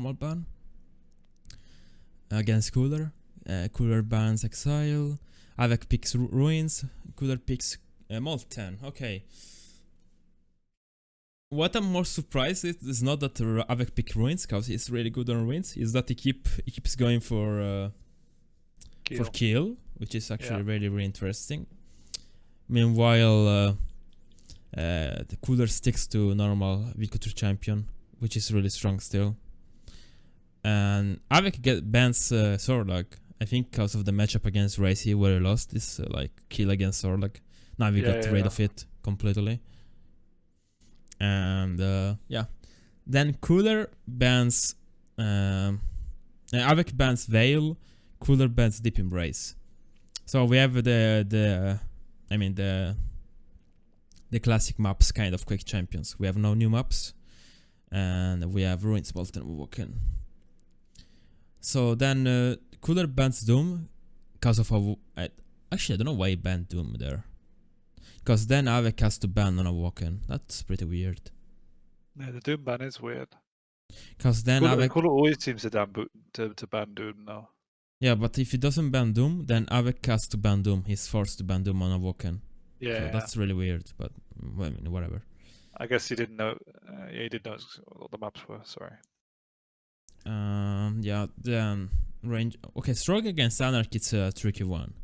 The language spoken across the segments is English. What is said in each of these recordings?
normal ban against Cooler. Cooler bans Exile. Avec picks Ruins. Cooler picks Molten. Okay. What I'm more surprised is not that Avec pick Ruins, because he's really good on Ruins, is that he keeps going for kill, which is actually really interesting. Meanwhile, the Cooler sticks to normal VOD champion, which is really strong still. And Avec bans Sorlag, I think because of the matchup against Racy where he lost this kill against Sorlag. Now we got rid of it completely. And then Cooler bans Avec bans Veil, Cooler bans Deep Embrace. So we have the classic maps kind of Quake champions. We have no new maps, and we have Ruins, Molten, Woken. So then Cooler bans Doom because of actually I don't know why he banned Doom there. Because then Avec has to ban on Awoken. That's pretty weird. Yeah, the Doom ban is weird. Because then Avec always seems to ban Doom now. Yeah, but if he doesn't ban Doom, then Avec has to ban Doom. He's forced to ban Doom on Awoken. Yeah, so that's really weird. But I mean, whatever. I guess he didn't know. He didn't know what the maps were. Sorry. Yeah. Then range. Okay, Stroke against Anarchy. It's a tricky one.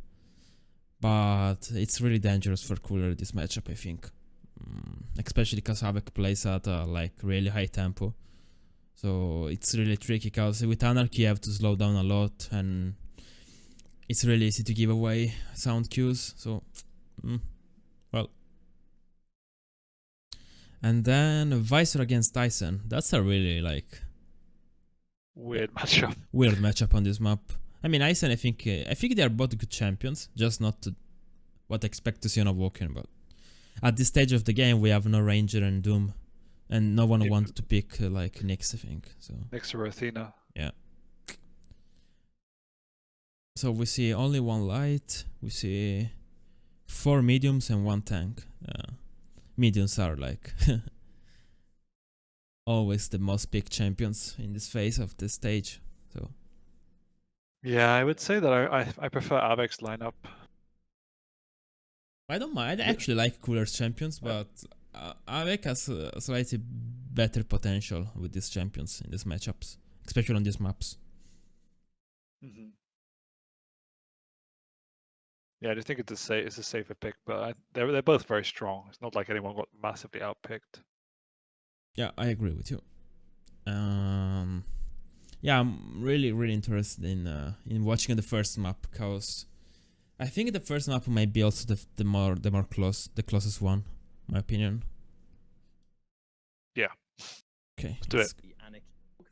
But it's really dangerous for Cooler this matchup, I think. Especially because Avec plays at a really high tempo. So it's really tricky because with Anarchy you have to slow down a lot and it's really easy to give away sound cues. So, well. And then Visor against Tyson. That's a really weird matchup. Weird matchup on this map. I mean, Ison, I think they are both good champions, just not what I expect to see on Awoken. But at this stage of the game, we have no Ranger and Doom, and no one wanted to pick Nyx, I think. So Nyx or Athena. Yeah. So we see only one light. We see 4 mediums and 1 tank. Mediums are always the most picked champions in this phase of the stage. So. Yeah, I would say that I prefer Avic's lineup. I don't mind. I actually like COOLLERZ champions, but Avec has a slightly better potential with these champions in these matchups, especially on these maps. Yeah, I just think it's a safer pick, but they're both very strong. It's not like anyone got massively outpicked. Yeah, I agree with you. Yeah, I'm really interested in watching the first map because I think the first map might be also the closest one, in my opinion. Yeah. Okay. Let's do it.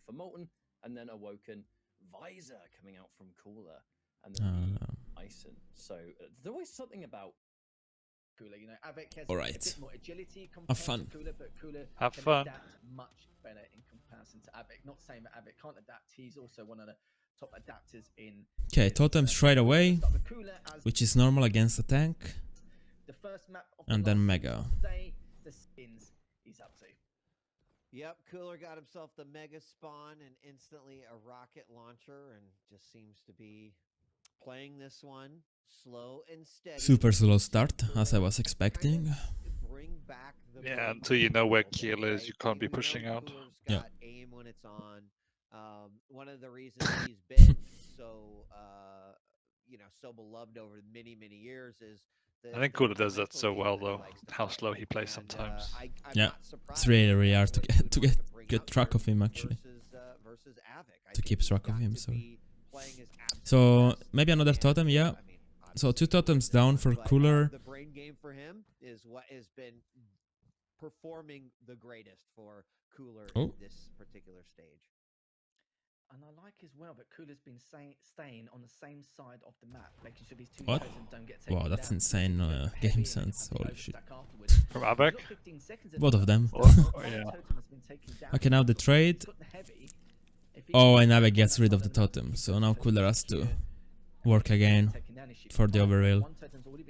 For Molten, and then Awoken, Visor coming out from Cooler, and then Ison. So there's always something about Cooler. You know, Avec has a bit more agility compared to Cooler, but Cooler can adapt much better in comparison to Avec. Not saying that Avec can't adapt. He's also one of the top adapters in. Okay, Totem straight away, which is normal against the tank. The first map of and then Mega. Today, the skins he's up to. Yep, Cooler got himself the Mega Spawn and instantly a rocket launcher and just seems to be playing this one slow and steady. Super slow start, as I was expecting. Yeah, until you know where Kiel is, you can't be pushing out. Yeah. Aim when it's on. One of the reasons he's been so, so beloved over many years is. I think Cooler does that so well, though. How slow he plays sometimes. Yeah, it's really hard to get track of him actually. To keep track of him, sorry. So maybe another totem, yeah. So 2 totems down for Cooler. The brain game for him is what has been performing the greatest for Cooler in this particular stage. And I like as well that Cooler's been staying on the same side of the map, making sure these 2 totems don't get taken down. Wow, that's insane game sense. Holy shit. From Avec? Both of them. Yeah. Okay, now the trade. Oh, and Avec gets rid of the totem, so now Cooler has to work again for the overrail.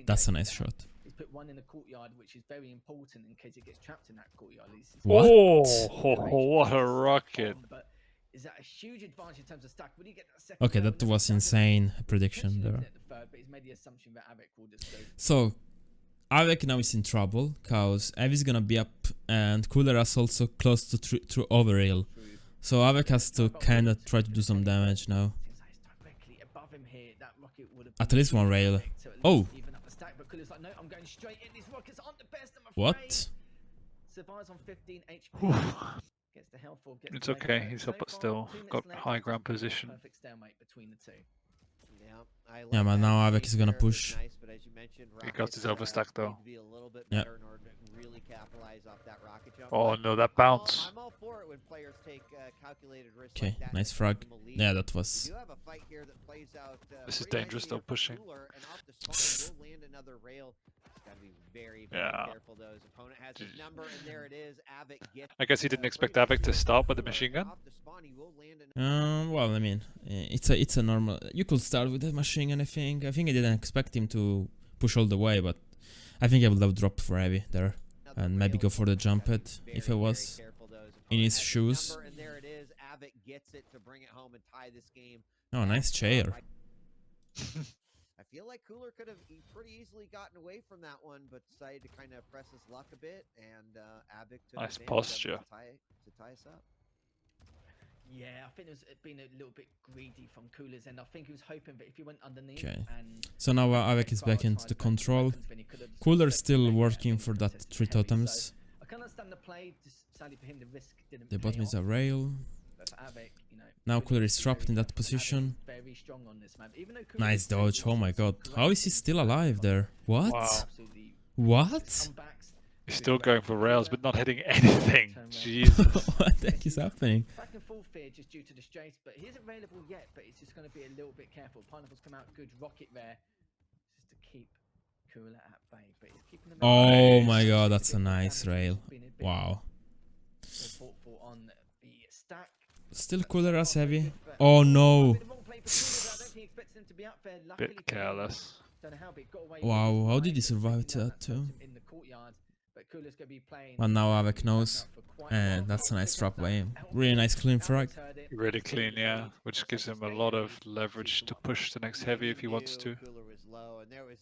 That's a nice shot. He's put 1 in the courtyard, which is very important in case it gets trapped in that courtyard. Oh, what a rocket! But is that a huge advantage in terms of stack. Will you get that second Okay, round? that Then was Stack will insane prediction potentially there. win at the third, but he's made the assumption that Avic will just go So, Avek now is in trouble, cause Av is gonna be up and Cooler is also close to overrail. through. So Avek has to kinda try to do some damage now. Seems like he's directly above him here. That rocket would have At been least one huge for rail. Avic to at Oh. least even up the stack, but Cooler's like, no, I'm going straight in. These rockets aren't the best, I'm afraid. What? Survives on 15 HP. Gets the health or gets It's the mega okay, perk. he's So up, but far, still 2 minutes got left, high just ground a position. Perfect stalemate between the two. Yeah, I Yeah, like but that now exchange Avek is gonna there. It was push. nice, but as you mentioned, He got rockets, his overstack though. need to be a little bit Yeah. better in order to really capitalize off that rocket jump. Oh But no, that I'm all- bounce. I'm all for it when players take calculated risks Okay, like that. nice to frag. take them a lead. Yeah, that We was... do have a fight here that plays out. This is pretty dangerous nicely though, here for pushing. Cooler, and off the spawn will land another rail. It's got to be very, very Yeah. careful though. His opponent has his number, and there it is. Avic gets. I guess he didn't expect pretty Avic to much start with the Cooler, machine and gun. off the spawn, he will land another. Well, I mean, it's a normal... You could start with the machine gun, I think. I think I didn't expect him to push all the way, but I think I would have dropped for heavy there. And maybe go for the jump hit if I was in his shoes. And there it is. Avic gets it to bring it home and tie this game. Oh, nice chair. I feel like Cooler could have pretty easily gotten away from that one, but decided to kind of press his luck a bit, and Avic took Nice advantage of it posture. to tie us up. Yeah, I think it was been a little bit greedy from Cooler's end. I think he was hoping that if he went underneath Okay. and So now Avek is back into the control. Cooler's still working for that 3 totems. I can understand the play, just sadly for him the risk didn't The pay bottom is a off, rail. but for Avic, you know, Now Cooler Cooler needs is to be trapped very in that careful. Avic position. is very strong on this map. Even though Cooler Nice is so dodge, oh my god. correct, How is he still alive there? What? Wow. absolutely What? comebacks. He's still going for rails, but not hitting anything. Jesus. What the heck is happening? Back and forth here just due to the straights, but he isn't available yet, but it's just going to be a little bit careful. Pineapples come out good, rocket there, just to keep Cooler at bay, but he's keeping them Oh Nice. my god, Bit that's a more nice damage, rail. been a bit Wow. more thoughtful on the stack. Still Cooler as heavy. But Oh no. might be the wrong play for Coolers. I don't think he expects him to be out there. Luckily Bit for him, careless. don't know how, but he got away Wow, with it. how did he Right, survive taking that too? in the courtyard, but Cooler's going to be playing. Well, now Avek knows. for quite a And while. that's a nice Pick trap up by that him. help. Really nice clean frag. Alex heard it. Really clean, yeah. Which gives him a lot of leverage to push the next heavy if he wants to. Cooler was low, and there was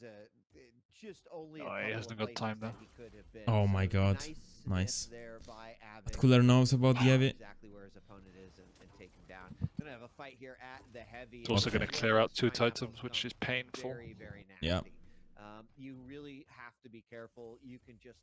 just only. Oh, a he couple hasn't of got places time that though. he could have been. Oh my So god. nice Nice. sniff there by But Avic. Cooler knows about the heavy. Exactly where his opponent is and take him down. Gonna have a fight here at the heavy. It's also Okay. going to clear out 2 Pineapples titans, which come is painful. very, very nasty. Yeah. You really have to be careful. You can just,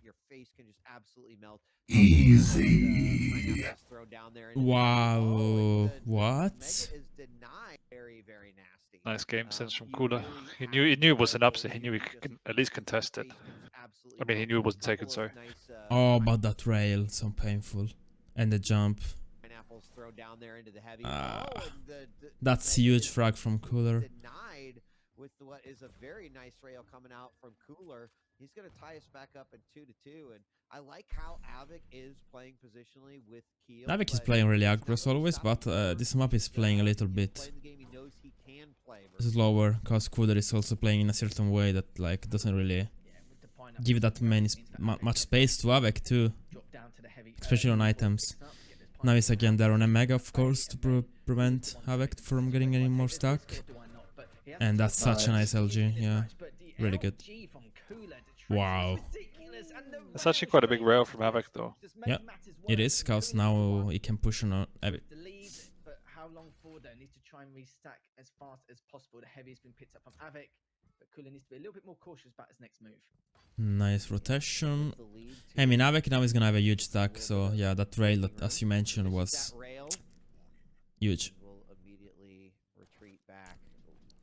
your face can just absolutely melt. Easy. Thrown down there into the Wow. and the What? Mega is denied. Very, very nasty. Nice game sense from You Cooler. really He have knew to it was an be upset. He careful. knew he You could just- at least contest it. face can just absolutely I mean, he melt. knew it wasn't taken, Couple sorry. of nice, Oh, but that rail, so painful. And the jump. pineapples thrown down there into the heavy. Ah, and the That's Mega huge is frag from Cooler. denied with what is a very nice rail coming out from Cooler. He's going to tie us back up in 2-2, and I like how Avic is playing positionally with Keel. Avek is but playing really it's not aggressive really always, stopping but Cooler this map is playing a little He's bit playing the game he knows he can play versus slower, cause Cooler is also playing in a certain way that like doesn't really Yeah, with the pineapple, give that many means that Avic much gets space to Avek too. dropped down to the heavy especially on early, items. picks up, get this Now he's pineapple again out, there on a gets mega, it of course, to back, and then prevent one Avek straight from to getting the any right. more Is this stack. or do I not? But he has And to that's take such a the nice lead LG, in this yeah. match, but the Really good. LG from Cooler, the trace is Wow. ridiculous, and the That's actually rail quite a big straight rail into from the Avic rest though. just make Yep, matters it worse, is, and cause Cooler's the now one he can push on Avek. the lead, but how long for though? Needs to try and restack as fast as possible. The heavy has been picked up from Avic, but Cooler needs to be a little bit more cautious about his next move. Nice rotation. the lead I mean, to Avek now is gonna have a huge stack, so yeah, that rail that, as you mentioned, was that rail. huge. Will immediately retreat back.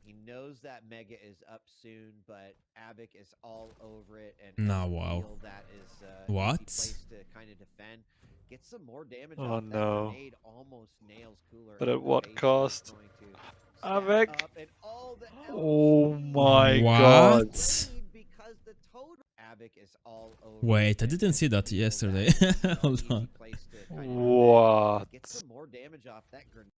He knows that Mega is up soon, but Avic is all over it, and Nah, has a wow. wheel that is What? easy place to kind of defend. Get some more damage. Oh, off that no. grenade almost nails Cooler. But in at the what face. cost? He's going to Avic? stack up, and all the Oh LG my What? god. lead because the total Avic is all over Wait, I it, didn't see that and yesterday. that's an Hold easy on. place to kind of defend. What? Get some more damage off that grenade.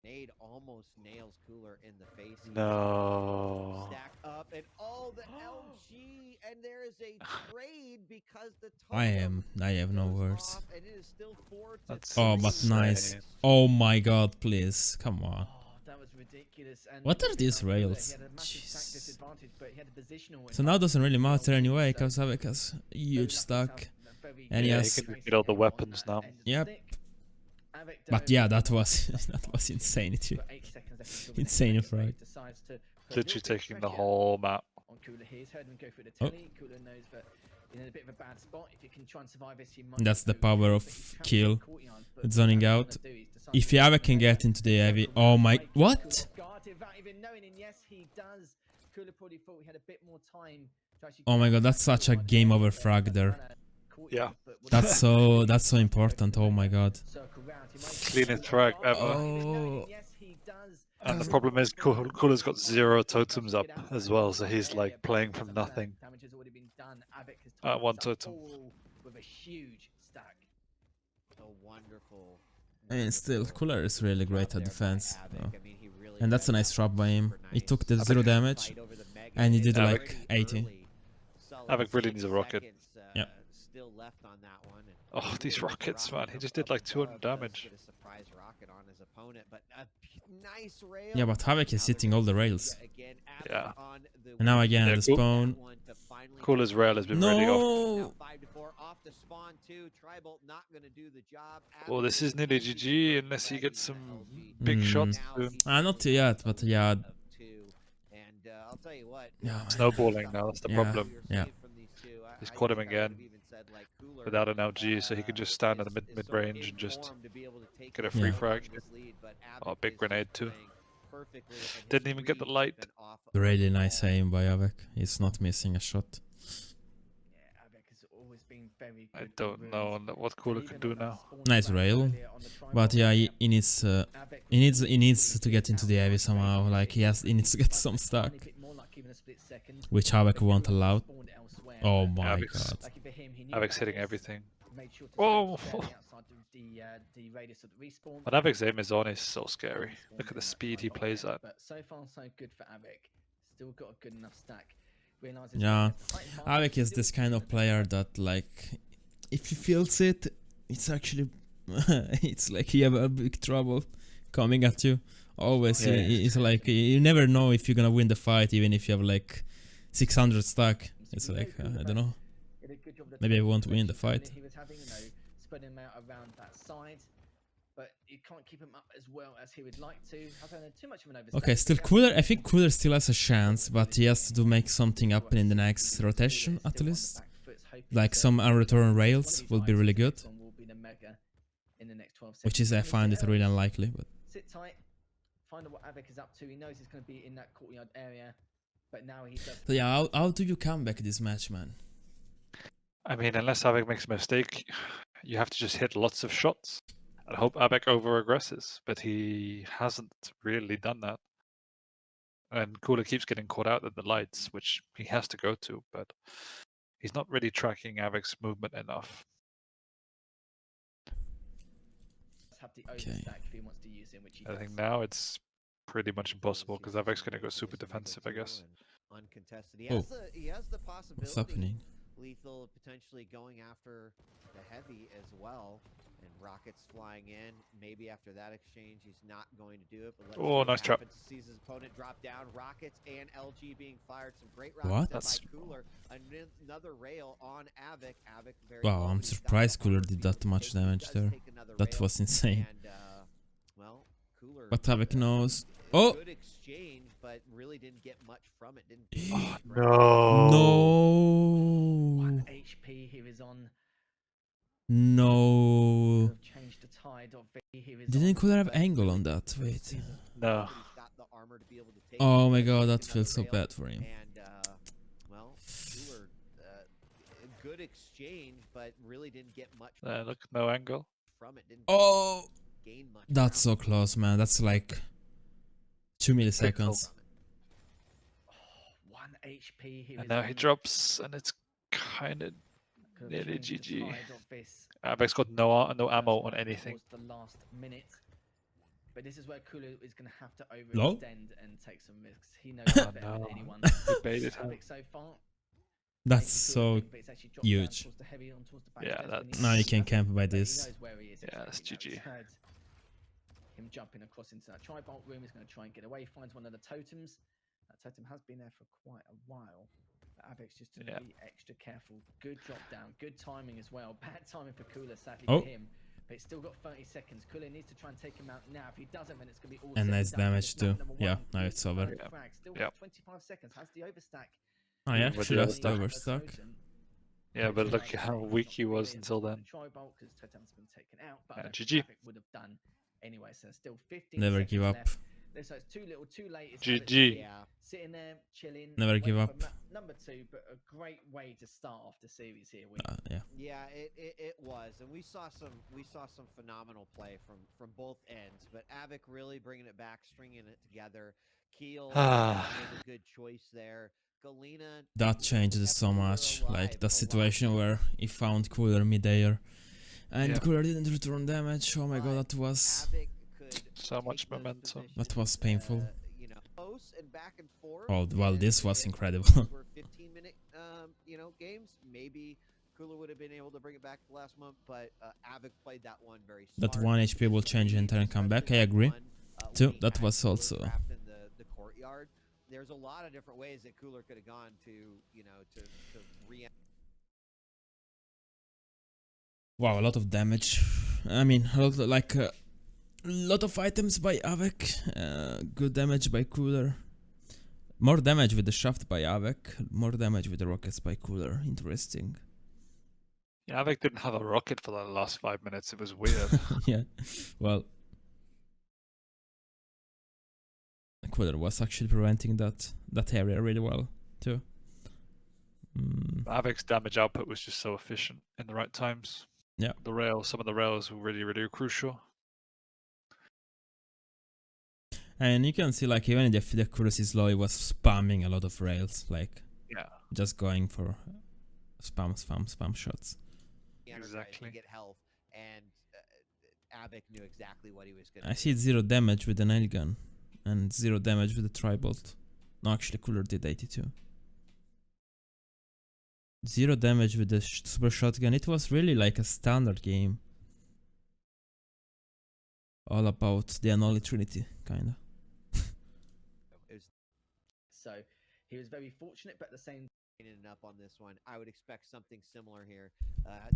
Nade almost nails Cooler in the face. No. Stack up and all the LG, and there is a trade because the I totem have no goes words. off, and it is still 4 to That's 3. Oh, but nice. insane. Oh my god, please. Come on. Oh, that was ridiculous. And What are looking these at Cooler, rails? He had a massive stack Jeez. disadvantage, but he had a positional So now it doesn't really advantage matter as well, anyway, so because Avik has a very huge lucky to stack. have a very And Yeah, yes. he can get all the weapons now. Yep. Yep. But yeah, that was that was insanity. Insane frag. Literally taking the whole map. On Cooler here, he's heard him go through the Oh. telly. Cooler knows that he's in a bit of a bad spot. If you can try and survive this, he might. That's the go through, power but of he's trapped in kill. the courtyard, but Zoning what he's out. gonna do is decide If to Yava go can for get the into the heavy, circle oh round, my, try and keep what? Cooler off guard without even knowing, and yes, he does. Cooler probably thought he had a bit more time to actually Oh my get god, that's back such to a the game one over there, frag but there. kinda caught Yeah. him, but That's so important. Oh my god. circle round. He might Cleanest go frag off guard ever. without even knowing, Oh. and yes, he does. And the problem is Cooler's got 0 totems up as well, so he's like playing from nothing. Damage has already been done. Avik has At one topped totem. all with a huge stack. A wonderful. I mean, still, Cooler is really great at defense. Havoc. Oh. I mean, he really And that's a set nice up drop by him. super He took the nice 0 Avik- damage. fight over the mega And he nade did Avik- like 80. early. Solid Avik really 6 needs a rocket. seconds, Yep. Still left on that one. And Oh, he these really rockets, dropping man. He just did up like 200 above, does damage. get a surprise rocket on his opponent, but a nice rail. Yeah, but Havoc is Now they're hitting all the gonna see rails. yet again Avik Yeah. on the And now win. again, Yeah, the cool. spawn. One to finally Cooler's get rail has been really off. No! now 5 to 4 off the spawn too. Tribolt not going to do the job. Well, this is nearly GG unless he gets some big Mm. shots soon. Not yet, but yeah. And I'll tell you what. Yeah, man. Snowballing now, that's the Yeah. problem. Yeah. He's caught him again without an LG, so he could just stand in the mid range and just get a free Yeah. frag. Oh, big grenade too. Didn't even get the light. Really nice aim by Avik. He's not missing a shot. Yeah, Avik has always been very I good with don't know runes. what Cooler And can even do on that now. spawn Nice round rail. earlier on the But Tribolt yeah, round, he needs Avik he needs to get into the heavy somehow. Like he needs to get some stack, which Avik won't allow. Oh my Avik's- god. Avik's hitting everything. Oh! Oh. When Avik's aim is on, he's so scary. Look at the speed he plays at. But so far, so good for Avik. Still got a good enough stack. Yeah, Avik is this kind of player that like, if he feels it, it's actually, it's like you have a big trouble coming at you. Always, Yeah. it's like you never know if you're gonna win the fight, even if you have like 600 stack. It's like I don't know. Maybe I won't win the fight. He was having, spreading him out around that side, but you can't keep him up as well as he would like to. Having too much of an overstep. Okay, still Cooler. I think Cooler still has a chance, but he has to make something happen in the next rotation at least. Like some return rails will be really good, which is I find it really unlikely. But Sit tight, find out what Avik is up to. He knows he's going to be in that courtyard area, but now he does. so yeah, how do you come back this match, man? I mean, unless Avik makes a mistake, you have to just hit lots of shots and hope Avik over-aggresses, but he hasn't really done that. And Cooler keeps getting caught out at the lights, which he has to go to, but he's not really tracking Avik's movement enough. Have the Okay. overstack if he wants to use him, which he I think does. now it's pretty much impossible because Avik's going to go super defensive, I guess. Uncontested. He Oh. has the possibility. What's happening? Lethal potentially going after the heavy as well, and rockets flying in. Maybe after that exchange, he's not going to do it. But let's see Oh, what nice trap. happens. Sees his opponent drop down. Rockets and LG being fired. Some great What? rockets That's- by Cooler. Another rail on Avik. Avik very Wow, low, I'm but he's got surprised the Cooler armor did to be that able to much take it. He damage does there. take another That rail, was insane. and, well, Cooler, But Avik knows. a Oh good exchange, but really didn't get much from it. Didn't Oh, get no. no, HP here is on. no. Have changed the tide of V here is Didn't on, Cooler have but angle on that? Wait. No. He's got the armor to be able to take Oh it. my He god, does that take feels so another rail, bad for him. And well, Cooler, a good exchange, but really didn't get much Look, no angle. from it. Didn't Oh, gain much. that's so ground close, man. That's like 2 milliseconds. from it. 1 HP here And is now on. he drops, and it's kind of Could have nearly changed the GG. tide of this Avik's got no ammo on towards anything. the last minute. But this is where Cooler is going to have to Lol. overextend and take some risks. He knows it Oh, better no. than anyone. He baited him. Avic so far. That's making so Cooler think, but it's actually dropped down huge. towards the heavy, on towards the back Yeah, stairs when that's- he Now you needs can to. camp by But he this. knows where he is. Yeah, that's exactly now. GG. He's heard him jumping across into that tri-bolt room. He's going to try and get away. Finds one of the totems. That totem has been there for quite a while. But Avic's just to Yeah. be extra careful. Good drop down. Good timing as well. Bad timing for Cooler, sadly Oh. for him. But he's still got 30 seconds. Cooler needs to try and take him out now. If he doesn't, then it's going to be all And said nice done. And damage it's map too. number Yeah, one. now Good it's over. third Yeah. frag. Still Yep. got 25 seconds. Has the overstack. I Even with actually the lost overstack. overstock. Yeah, but look how weak he was until then. Tri-bolt because Totem's been taken out, but Yeah, I don't GG. think Avic would have done anyway. So still 15 Never seconds give up. left. So it's too little, too late. It's GG. Avic's Yeah. sitting there chilling. Never waiting give for up. number 2, but a great way to start off the series here. Yeah. Yeah, it was, and we saw some phenomenal play from both ends. But Avic really bringing it back, stringing it together. Keel made a good choice there. Galena, That changes so much. Like the situation where he found Cooler mid-air. And Yeah. Cooler didn't return damage. Oh my god, that was... Avic could So take much those momentum. That was positions, painful. you know, close and back and forth. Oh, well, and this was if incredible. these were 15-minute, games, maybe Cooler would have been able to bring it back at the last moment, but Avic played that one very smart. That 1 HP will change the entire comeback, I agree. Too, that was also... In the courtyard. There's a lot of different ways that Cooler could have gone to re. Wow, a lot of damage. I mean, a lot of items by Avic. Good damage by Cooler. More damage with the shaft by Avic. More damage with the rockets by Cooler. Interesting. Yeah, Avic didn't have a rocket for the last 5 minutes. It was weird. Yeah. Well, Cooler was actually preventing that area really well too. Avic's damage output was just so efficient in the right times. Yeah. Some of the rails were really, really crucial. And you can see, like, even if the accuracy is low, he was spamming a lot of rails, like, Yeah. just going for spam shots. Exactly. To get health, and Avic knew exactly what he was going to I see 0 damage with the nail gun, and 0 damage with the tri-bolt. No, actually, Cooler did 82. 0 damage with the super shotgun. It was really like a standard game. All about the unholy trinity, kinda. So he was very fortunate, but at the same up on this one. I would expect something similar here,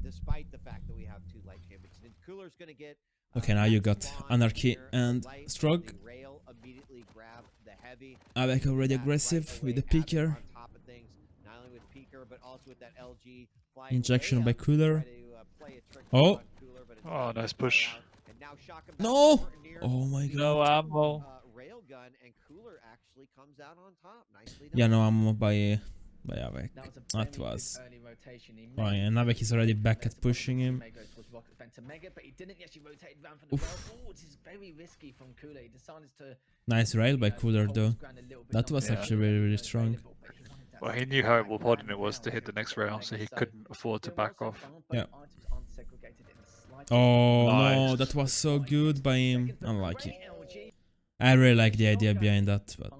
despite the fact that we have 2 light champions. And Cooler's going to get. Okay, now you got Anarchy and Strog. Rail immediately grab the heavy. Avic already aggressive with the peeker. On top of things, not only with peeker, but also with that LG Injection by Cooler. Oh. Oh, nice push. No! Oh my god. No ammo. Railgun, and Cooler actually comes out on top. Nicely done. Yeah, no ammo by Avic. That was... Oh, yeah, and Avic is already back at pushing him. But he didn't actually rotate around from the rail. Oh, this is very risky from Cooler. He decided to Nice rail by Cooler though. That was actually really, really strong. Well, he knew how important it was to hit the next rail, so he couldn't afford to back off. Yeah. Oh no, Nice. that was so good by him. Unlucky. I really like the idea behind that, but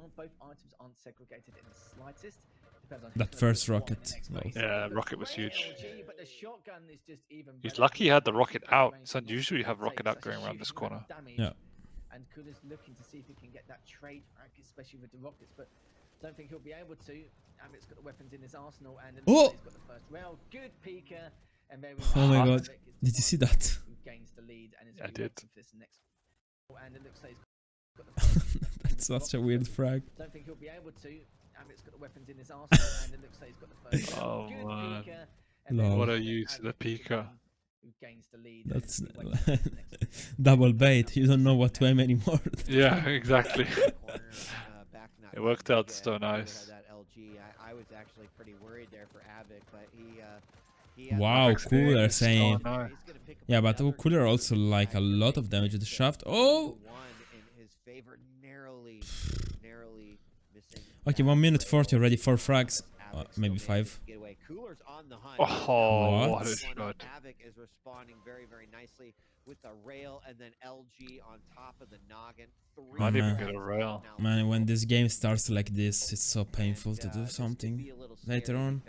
that first rocket. Well, Yeah, rocket was huge. He's lucky he had the rocket out. It's unusual you have rocket out going around this corner. Yeah. And Cooler's looking to see if he can get that trade frag, especially with the rockets, but don't think he'll be able to. Avic's got the weapons in his arsenal, and Oh! he's got the first rail. Good peeker, and very Oh my nice. god. Avic is Did you see that? who gains the lead and is I really did. waiting for this next. And it looks like he's got the first That's such a weird frag. Don't think he'll be able to. Avic's got the weapons in his arsenal, and it looks like he's got the first. Oh, Good man. peeker, and Lol. then What a use of the Avic is peeker. one who gains the lead and That's is really waiting for this next. double bait. You don't know what to aim anymore. Yeah, exactly. It worked out so nice. That LG, I was actually pretty worried there for Avic, but he Wow, Avic's Cooler game is so saying. nice. Yeah, but Cooler also like a lot of damage with the shaft. Oh! Okay, 1 minute 40 already, 4 frags. Maybe 5. Oh, What? what a shot. Avic is responding very, very nicely. with the rail and then LG on top of the noggin. Might even Man. get a rail. Man, when this game starts like this, it's so painful to do something later on.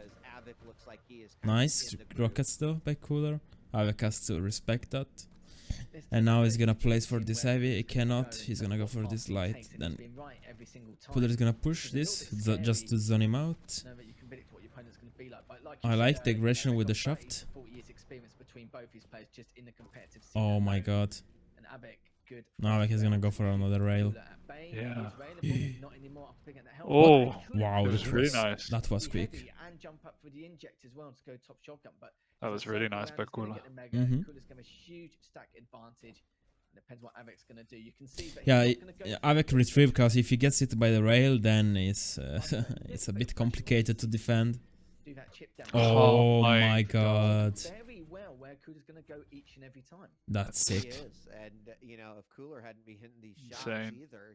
Nice rockets though by Cooler. Avek has to respect that. And now he's gonna place for this heavy. He cannot. He's gonna go for this light. Then Cooler is gonna push this just to zone him out. I like the aggression with the shaft. Oh my god. Now Avek is gonna go for another rail. Yeah. Oh, Wow, it was really nice. That was quick. That was really nice by Cooler. Mhm. Yeah, Avek retrieve, because if he gets it by the rail, then it's it's a bit complicated to defend. Oh my god. That's sick. And you know, if Cooler hadn't been hitting these shots Insane. either,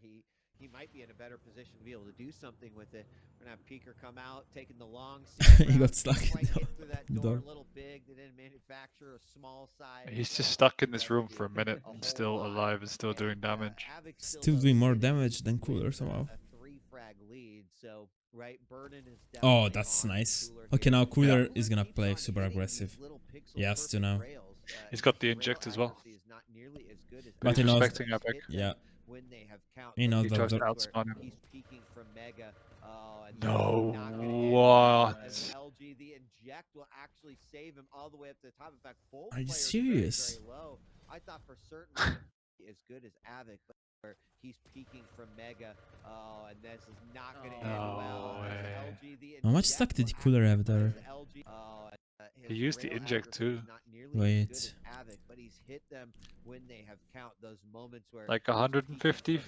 he might be in a better position to be able to do something with it. We're gonna have Peeker come out, taking the long. He got stuck in Quite the hit through that door. door a little big. They didn't manufacture a small size. He's just stuck in this room for a minute and still alive and still doing damage. Still doing more damage than Cooler somehow. A 3 frag lead, so right, Burden is Oh, definitely that's on nice. Cooler Okay, here. now Cooler Cooler is gonna keeps play on super hitting aggressive. these little pixel He has to perfect now. rails. He's got the His inject rail as well. accuracy is not nearly as good as But he He's knows- respecting Avek. Yeah. when they have count. He knows He that tries to the- outsmart him. He's peeking from Mega. And No, not gonna end what? as LG, the inject will actually save him all the way up to the top. In fact, both Are you players serious? Very low. I thought for certain as good as Avik, but where he's peeking from Mega. Oh, and this is not going to end No well. As way. LG, the How much inject stack did will Cooler have actually- there? as LG, his He used the rail inject accuracy too. is not nearly as Wait. good as Avik, but he's hit them when they have count those moments where Like 150,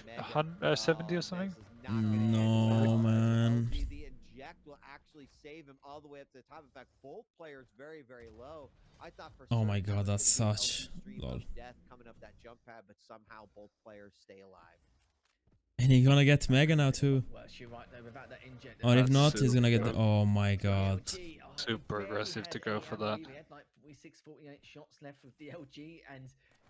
70 or something? No, man. The inject will actually save him all the way up to the top. In fact, both players very, very low. I thought for Oh my certain god, that was that's gonna be such- LG stream lol. of death coming up that jump pad, but somehow both players stay alive. And he's gonna get Mega now too. Or if That's not, he's gonna get super the. Oh my god. Super aggressive to go for that. We had like 46-48 shots left with the LG, and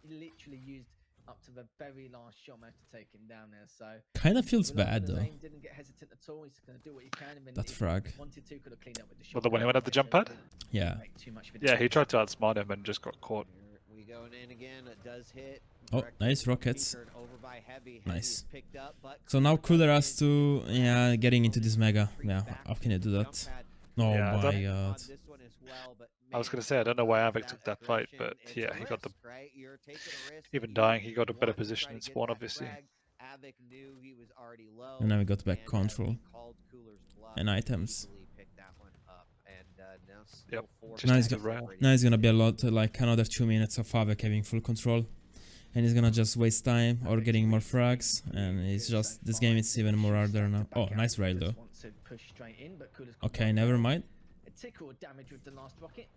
he literally used up to the very last shot man to take him down there. So Kinda feels Willem bad with his though. aim didn't get hesitant at all. He's gonna do what he can. And then That if he frag. wanted to, could have cleaned up with the Well, shot. the one he went at the jump pad? Yeah. Make too much of a Yeah, he difference. tried to outsmart him and just got caught. Here we going in again. It does hit. Oh, Direct nice from rockets. Peeker and over by Heavy. Heavy Nice. is picked up, but So now Cooler has does to, manage yeah, getting into this Mega. retreat Yeah, back how to can you do the that? jump pad. Oh Yeah, I my don't- god. On this one as well, but I was man, gonna say, I don't know why with Avik took that fight, aggression, but it's yeah, a he got the. risk, right? You're taking a risk Even that dying, you he got a better want to position try in to get spawn, that obviously. frag. Avik knew he was already low, And now we got back and, control he called Cooler's bluff and items. easily picked that one up, and now still Yep, four just Now he's the got- rail. Now it's gonna be a lot, like another 2 minutes of Avek having full control. And he's gonna just waste time or getting more frags. And it's just, this game is even more harder now. Oh, nice rail though. Okay, never mind. A tickle of damage with the last rocket.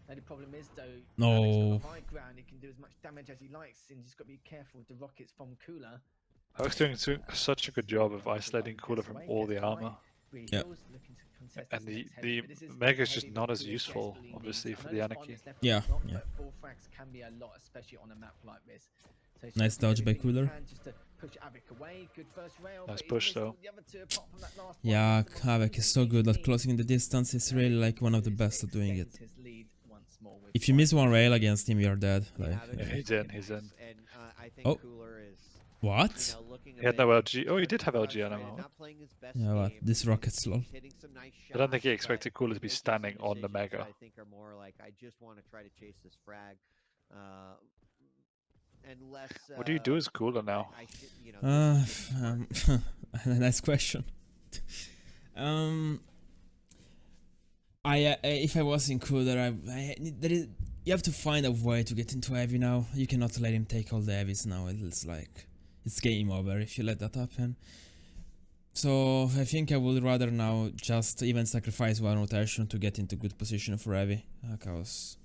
Now the problem is though, No. Avik's got the high ground, he can do as much damage as he likes, and he's got to be careful with the rockets from Cooler. Avek's doing such a good job of isolating Cooler from all the armor. Yeah. And the Mega's just not as useful, obviously, for the Anarchy. Yeah, yeah. But 4 frags can be a lot, especially on a map like this. So he's Nice trying to dodge do by everything he Cooler. can just to push Avik away. Good first rail, Nice but he push, missed though. all the other two apart from that last one. Yeah, That's the one Avek is so good at closing the distance. He's really like one of the best at doing it. extends his lead once more with If you miss one rail against him, you're dead. Like, Avik Yeah, is he's in, taking he's this, in. and I think Oh. Cooler is what? looking a He had bit no LG. Oh, he did have LG frustrated, ammo. not playing his best Yeah, what? game. This rocket's lol. He's hitting some nice I don't think he shots, expected but Cooler to be making some standing on the decisions that Mega. I think are more like, I just want to try to chase this frag. And less. What do you do as Cooler now? I should, you know, this is Nice question. If I was in Cooler, you have to find a way to get into heavy now. You cannot let him take all the heavies now. It's like, it's game over if you let that happen. So I think I would rather now just even sacrifice one rotation to get into good position for heavy, because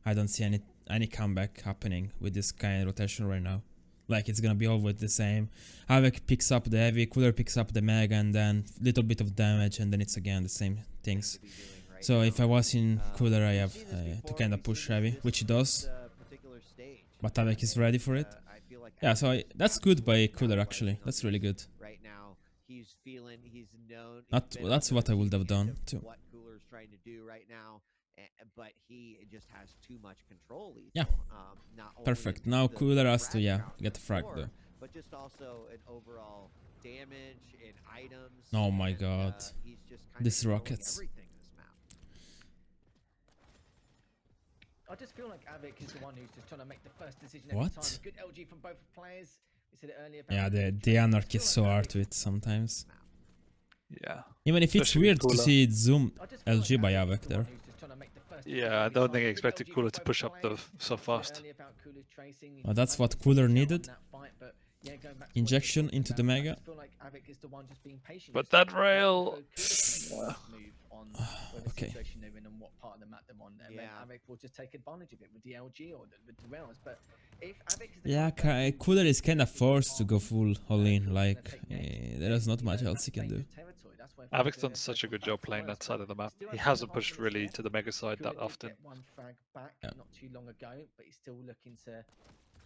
I don't see any comeback happening with this kind of rotation right now. Like, it's gonna be always the same. Avek picks up the heavy, Cooler picks up the Mega, and then little bit of damage, and then it's again the same things. to be doing right So now. if I was in Cooler, I have We've seen this to before, kind of we've push seen heavy, this which he with does. this, particular stage. But Avek is ready for it. I feel like Yeah, Avek so is that's good by capitalizing on Cooler what actually. he's That's on really this good. right now. He's feeling, he's known. That's what I would have done too. What Cooler's trying to do right now, but he just has too much control. Yeah. Not only Perfect. in Now the Cooler has to frag count get the frag before, though. but just also an overall damage in items. Oh my and, god. he's just kind This of rockets. everything this map. I just feel like Avik is the one who's just trying to make the first decision What? every time. Good LG from both players. We said it earlier about Yeah, the Drake. I anarchy just is feel so like hard Avik- to it sometimes. Yeah. Even if it's Especially weird to Cooler. see it zoom I just feel LG by Avik is Avek the there. one who's just trying to make the first decision Yeah, I every don't time. think I Good expected LG Cooler from to both push up players. so We said fast. earlier about Cooler's tracing. He Oh, that's managed what to Cooler push out on needed. that fight, but yeah, going back to what you Injection were talking into the about, I Mega. just feel like Avik is the one just being patient. But just that waiting rail- for Cooler to make the move on whatever Okay. situation they're in and what part of the map they're on. And then Yeah. Avik will just take advantage of it with the LG or with the rails. But if Avik is the Yeah, kind of Cooler is player kinda who's forced to go full all in. Cool's Like, gonna take next, there is not you much know, else he that's can do. dangerous territory. That's where Avic's things are done gonna such a go good from job bad to playing that worse, side but of the map. still He has hasn't 2.5 pushed minutes really left. to the Mega side Cooler that did often. get one frag back Yeah. not too long ago, but he's still looking to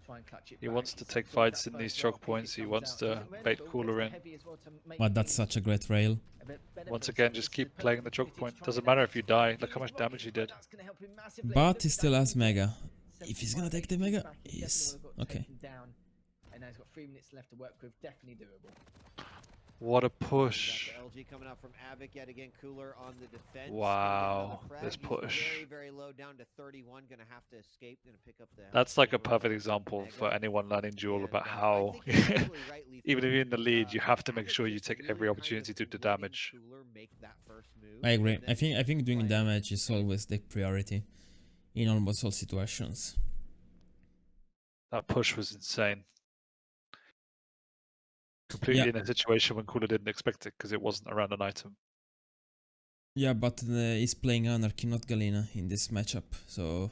try and clutch it He back. wants to He's take enjoyed fights that in these first choke roll. If it points. He comes wants out, to isn't ready, bait but Cooler goes to in. heavy as well to make But that's things such a great rail. a bit better Once for again, himself. just This is a keep playing the perfect choke opportunity point. to try Doesn't and matter if advance. you die. Use Look how his much damage he rockets, but did. that's gonna help him massively. But Look he at still that has movement. Mega. If he's 75 gonna take the HP Mega, back, he yes. definitely would've got Okay. taken down. And now he's got 3 minutes left to work with. Definitely doable. What a We got push. the LG coming out from Avik yet again. Cooler on the defense. Wow, this He's push. very, very low, down to 31. Gonna have to escape. Gonna pick up the. That's like a silver perfect from example Mega. for anyone learning Duel And, about I how, think you're absolutely right, Lethal. even if you're in the lead, you have to make Avik sure you just take really every kind of opportunity to do letting damage. Cooler make that first move, I agree. and I then think doing play. damage is always the priority in almost all situations. That push was insane. Completely in a situation when Cooler didn't expect it because it wasn't around an item. Yeah, but he's playing Anarchy, not Galena in this matchup. So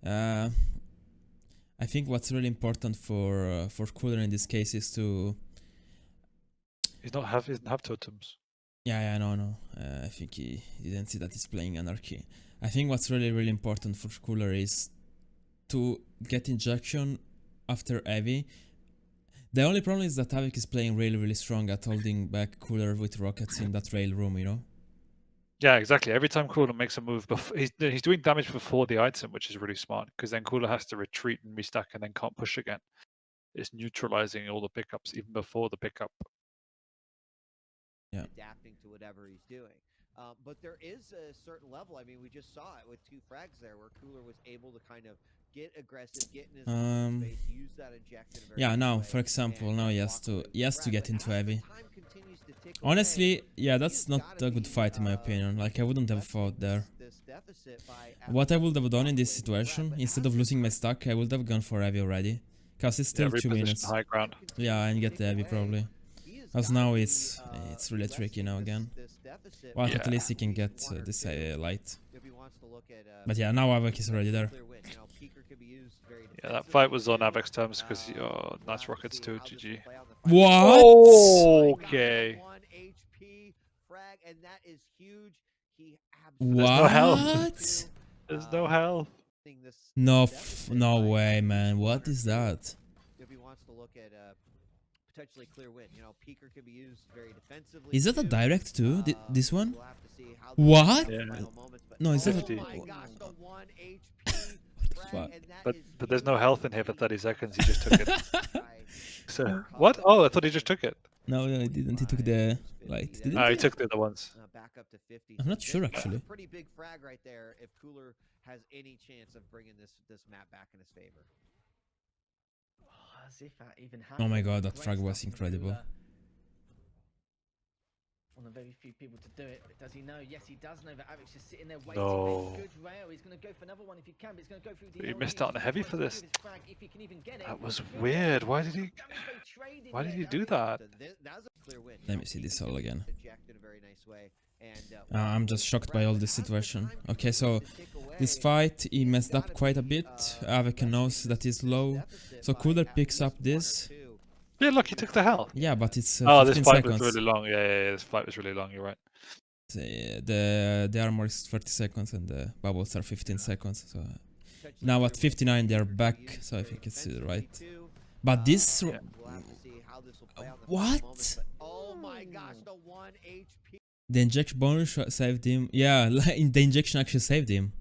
I think what's really important for Cooler in this case is to He doesn't have totems. yeah, no. I think he didn't see that he's playing Anarchy. I think what's really important for Cooler is to get injection after Heavy. The only problem is that Avik is playing really strong at holding back Cooler with rockets in that rail room, you know? Yeah, exactly. Every time Cooler makes a move, he's doing damage before the item, which is really smart because then Cooler has to retreat and restack and then can't push again. It's neutralizing all the pickups even before the pickup. Yeah. Adapting to whatever he's doing. But there is a certain level. I mean, we just saw it with 2 frags there, where Cooler was able to kind of get aggressive, get in his own space, use that inject in a very Yeah, nice now way, for example, and now he walk has away to with the frag. get But into as the Heavy. time continues to tick Honestly, away, yeah, he that's has not gotta a good be, fight in my opinion. Like I wouldn't have lessening fought there. this deficit by What I would have done in walking this away with the frag. situation, But instead as of the losing my time stack, I would have gone for Heavy already. Cause it's Yeah, still 2 reposition minutes. high ground. Yeah, and get the Heavy probably. As now it's really tricky now again. Well, at Yeah. least he can get this light. If he wants to look at, But yeah, now Avik is already there. clear win. You know, Peeker could be used very Yeah, that defensively fight was on too. Avic's terms because We'll nice have to rockets see too, how this will GG. play out in the final. What? Oh, okay. 1 HP frag, and that is huge. He There's no health. What? There's no health. this No, deficit no by way, man. 200 What is that? If he wants to look at potentially clear win, you know, Peeker could be used very defensively. Is that a too. direct too? This one? We'll have to see how What? the Yeah. final moments, but No, is that oh a- 50. my gosh, the 1 HP frag, fuck? and that But is there's no huge. health in here for 30 seconds. He just took it. By So Cobb what? Oh, I thought he just took it. No, he didn't. He took the light. Didn't Oh, he he? took the other ones. back up to 50. I'm So not sure, that's actually. a pretty big frag right there if Cooler has any chance of bringing this map back in his favor. As if that even Oh my happened. god, that Great frag was stuff from incredible. Cooler. One of very few people to do it, but does he know? Yes, he does know that Avic's just sitting there waiting. No. Good rail. He's going to go for another one if he can, but he's going to go through the. He LG. missed out on the He's heavy trying for to this. do his frag if he can even get it. That was Good weird. rail. Why did he? Damage they traded Why did he there. do that? So that was a clear win. You Let know, me see Peeker this all did again. eject in a very nice way, and, I'm just shocked by all this situation. Okay, so this fight, he messed up quite a bit. Avik knows that he's low. So Cooler picks up this. Yeah, look, he took the health. Yeah, but it's Oh, this 15 fight seconds. was really long. Yeah, this fight was really long. You're right. The armor is 30 seconds and the bubbles are 15 seconds. So Now at 59 they're back, so I think it's right. But this... We'll have to see how this will play out in the final What? moments, but oh my gosh, the 1 HP. The injection bonus saved him. Yeah, the injection actually saved him.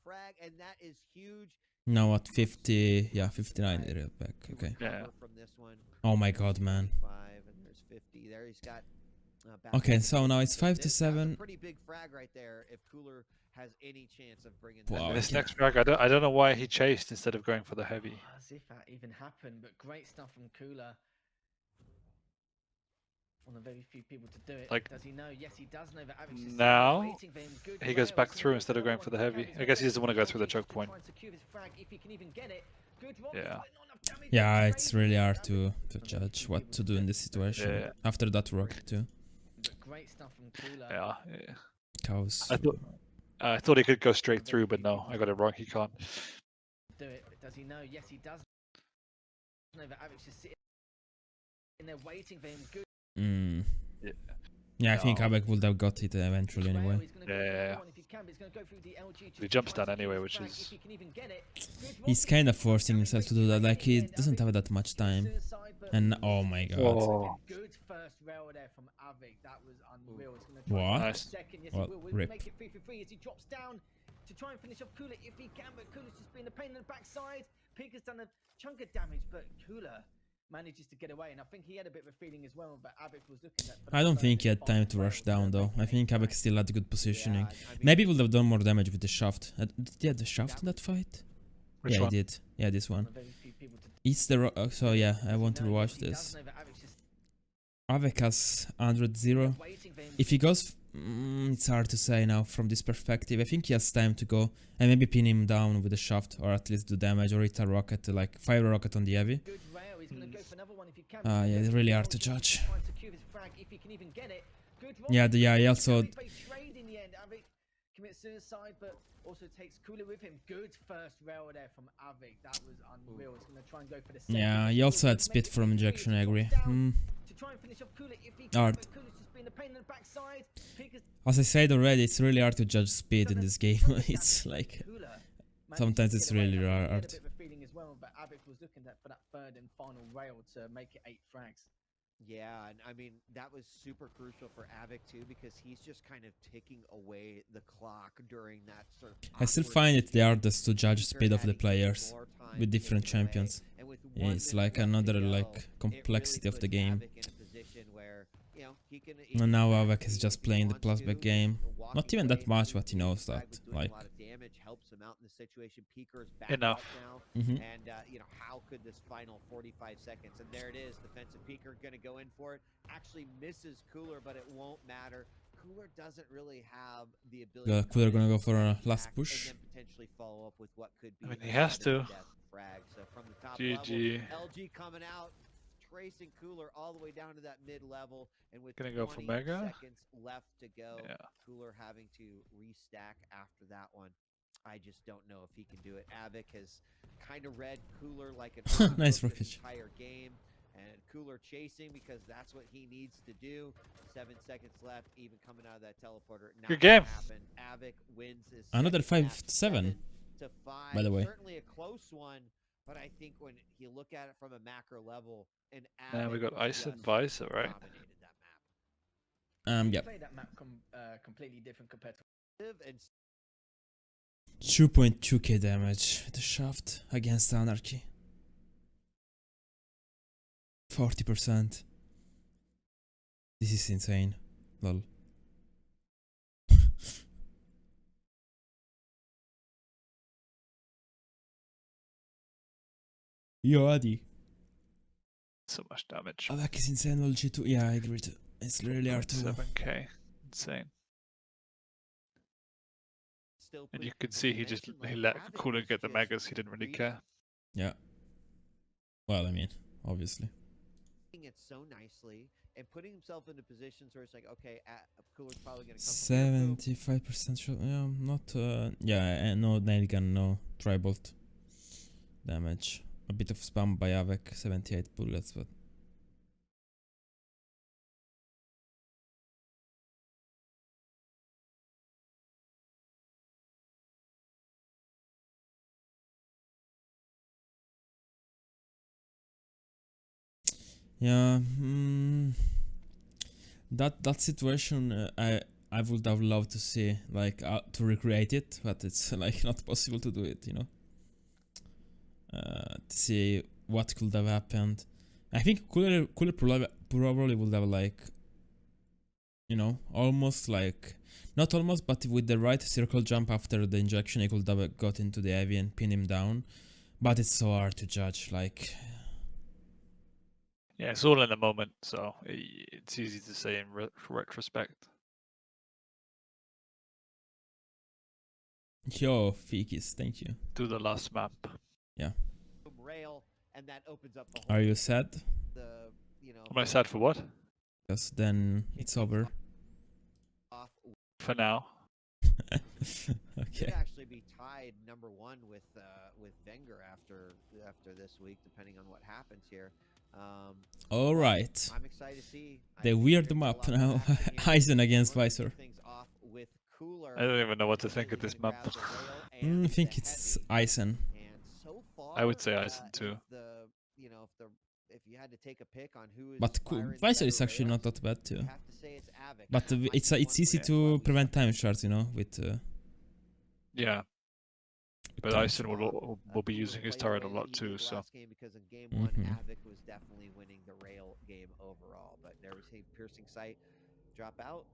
Frag, and that is huge. Now at 50, yeah, 59 they're back. Okay. Yeah. From this one. Oh my god, man. 5 and there's 50. There he's got. Okay, so now it's 5 to That's 7. a pretty big frag right there. If Cooler has any chance of bringing. Wow. This next frag, I don't know why he chased instead of going for the heavy. As if that even happened, but great stuff from Cooler. One of very few people to do it. Like, does he know? Yes, he does know that Avic's just now waiting for him. Good he goes rail, back so through now instead of another going for the one heavy. carries I guess he doesn't want to go through the LG choke to point. try and secure his frag if he can even get it. Good rockets, Yeah. but not enough damage. Yeah, Straight it's really into hard Avic. to judge what to do in this situation. Yeah. After that rocket too. But great stuff from Cooler. Yeah. Cows. I thought he could go straight through, but no, I got it wrong. He can't. Do it, but does he know? Yes, he does know that Avic's just sitting there waiting for him. Good. Mm. Yeah. Yeah, I think No. Abek would have got it eventually rail, anyway. he's gonna go Yeah. for one if he can, but he's gonna go through the LG to He jumps try and down secure anyway, his which frag is- if he can even get it. Good He's rockets, kind of but forcing damage himself to went do that, straight like in he the end. doesn't Avic have that much time. suicide, but And oh my god. Oh. good first rail there from Avic. That was unreal. He's gonna What? try and Nice. second. Yes, Well, he will. Will rip. make it 3 for 3 as he drops down to try and finish off Cooler if he can, but Cooler's just been a pain in the backside. Pig has done a chunk of damage, but Cooler manages to get away, and I think he had a bit of a feeling as well, but Avic was looking at. I don't think he had time to rush down though. I think Abek still had good positioning. Yeah, I mean, Maybe he would have done more damage with the shaft. Did he have the shaft in that fight? Which Yeah, one? he did. Yeah, this one. Very few people to It's the so yeah, I want to know, rewatch he does this. know that Avic's just Avek has 100-0. waiting for him. If he goes, it's hard to say now from this perspective. I think he has time to go and maybe pin him down with the shaft, or at least do damage, or hit a rocket, like fire a rocket on the heavy. Good rail. He's gonna go for another one if he can. Yeah, it's really hard to judge. Try and secure his frag if he can even get it. Good Yeah, rockets, yeah, he but also- Avic plays trade in the end. Avic commits suicide, but also takes Cooler with him. Good first rail there from Avic. That was unreal. He's gonna try and go for the second. Yeah, he also had spit from injection, I agree. To try and finish off Cooler if he can, Hard. but Cooler's just been a pain in the backside. Pig has As I said already, it's really hard to judge speed in this game. It's like Cooler managed sometimes to it's get away. really I think he had hard. a bit of a feeling as well, but Avic was looking for that third and final rail to make it 8 frags. Yeah, and I mean that was super crucial for Avic too, because he's just kind of ticking away the clock during that sort of. I still awkward find it the hardest to judge Peaker speed of the having players more time with different ticking away, champions. and with Yeah, 1 it's minute like left to another go, like it complexity really of the puts game. Avic in a position where, you know, he can And now back Avek is if just he playing the wants plusback to, game. walking Not even that away much, from but he knows Frag that. was doing Like, a lot of damage, helps him out in the situation. Peaker's back Enough. up now. mhm. And, you know, how could this final 45 seconds? And there it is. Defensive Peaker going to go in for it. Actually misses Cooler, but it won't matter. Cooler doesn't really have the ability. Yeah, to Cooler come in gonna go and for a back last and push. then potentially follow up with what could be. I mean, he a has sudden to. death frag. So from the top GG. level, LG coming out, tracing Cooler all the way down to that mid level, and with Gonna go for 20 Mega? seconds left to go, Yeah. Cooler having to restack after that one. I just don't know if he can do it. Avic has kind of read Cooler like an Nice this rocket. entire game, and Cooler chasing because that's what he needs to do. 7 seconds left, even coming out of that teleporter. Not Good gonna game. happen. Avic wins his Another second 5-7, match, 7-5. by the way. Certainly a close one, but I think when you look at it from a macro level, and Now we Avic got Ice and just Visor, right? dominated that map. Yeah. Play that map completely different compared to. And 2.2k damage with the shaft against Anarchy. 40%. This is insane. Lol. Yo, Adi. So much damage. Avek is insane. LG2. Yeah, I agree too. It's really hard to. 7k. Insane. still And put- you could see he just mentioned, he like, let Avic Cooler was get the just megas. He didn't really reading care. Yeah. Well, I mean, obviously. it so nicely and putting himself into positions where it's like, okay, Cooler's probably going to come. from here, boom. 75% shot. Yeah, not. Yeah, and no nail gun, no tribolt damage. A bit of spam by Avek. 78 bullets, but Yeah. That situation, I would have loved to see, like, to recreate it, but it's like not possible to do it, you know. To see what could have happened. I think Cooler probably would have, like, you know, almost like, not almost, but with the right circle jump after the injection, he could have got into the heavy and pin him down. But it's so hard to judge, like. Yeah, it's all in the moment, so it's easy to say in retrospect. Yo, Fikis, thank you. Do the last map. Yeah. Rail, and that opens up the Are you sad? the, you know, Am I sad for what? Because then it's over. off For now. Okay. could actually be tied #1 with Wenger after this week, depending on what happens here. All right. I'm excited to see. The weird map now. Eisen against Visor. I don't even know what to think of this map. I think it's Eisen. I would say Eisen too. If you had to take a pick on who is But Visor is actually not that bad too. have to say it's Avic. But it's easy to prevent time shards, you know, with Yeah, but time. Eisen will be using his turret a lot too, so. Because in game 1, Mhm. Avic was definitely winning the rail game overall, but there was a piercing sight drop out,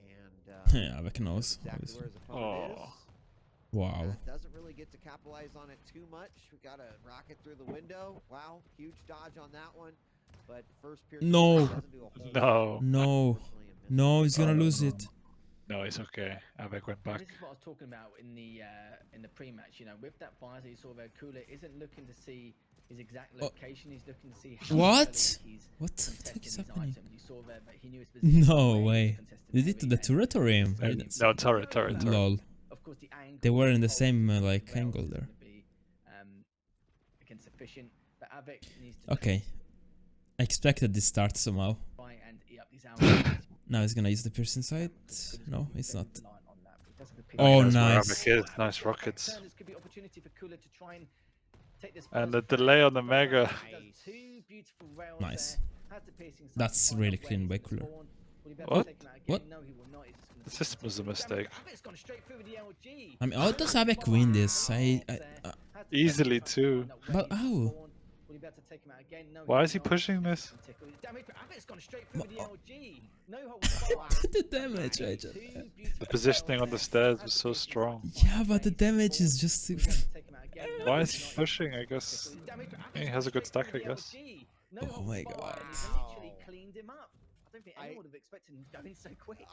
and Yeah, Avic knows. exactly Obviously. where his opponent Oh. is. Wow. Doesn't really get to capitalize on it too much. We got a rocket through the window. Wow, huge dodge on that one. But first piercing No. sight doesn't do a whole No. lot. No. Unfortunately, a miss. No, he's gonna lose it. No, it's okay. Avic went back. This is what I was talking about in the pre-match. You know, with that visor, you saw there, Cooler isn't looking to see his exact location. He's looking to see how What? he's What the contesting fuck is his happening? item. You saw there that he knew his position. No where he was way. contesting Did it to heavy the and turret or him? so I you didn't see. No, turret. Lol. Of course, the angle They were in the of same the like rails angle isn't there. gonna be, again, sufficient. But Avic needs to Okay. I expected this start somehow. try and eat up these hours. Now he's gonna use the piercing sight. No, it's not. No, Oh, he knows where nice. Avic is. Nice rockets. This could be opportunity for Cooler to try and take this And the first frag. delay on the Mega. He does two beautiful rails Nice. there, has the piercing sight That's to find really out where clean he's by gonna Cooler. spawn. Will he be able to What? take him out again? What? No, he will not. He's just gonna The system was a mistake. Avic's gone straight through with the LG. I mean, how does Avic win this? Easily too. But how? Will he be able to take him out again? No, Why will is he not. pushing this? Damage, Avic's gone straight through with the LG. No hold The damage, I just. The positioning on the stairs was so strong. Yeah, but the damage is just. Why is he pushing? I guess he has a good stack. I guess. Oh my God. Literally cleaned him up. I don't think anyone would have expected him to go in so quick.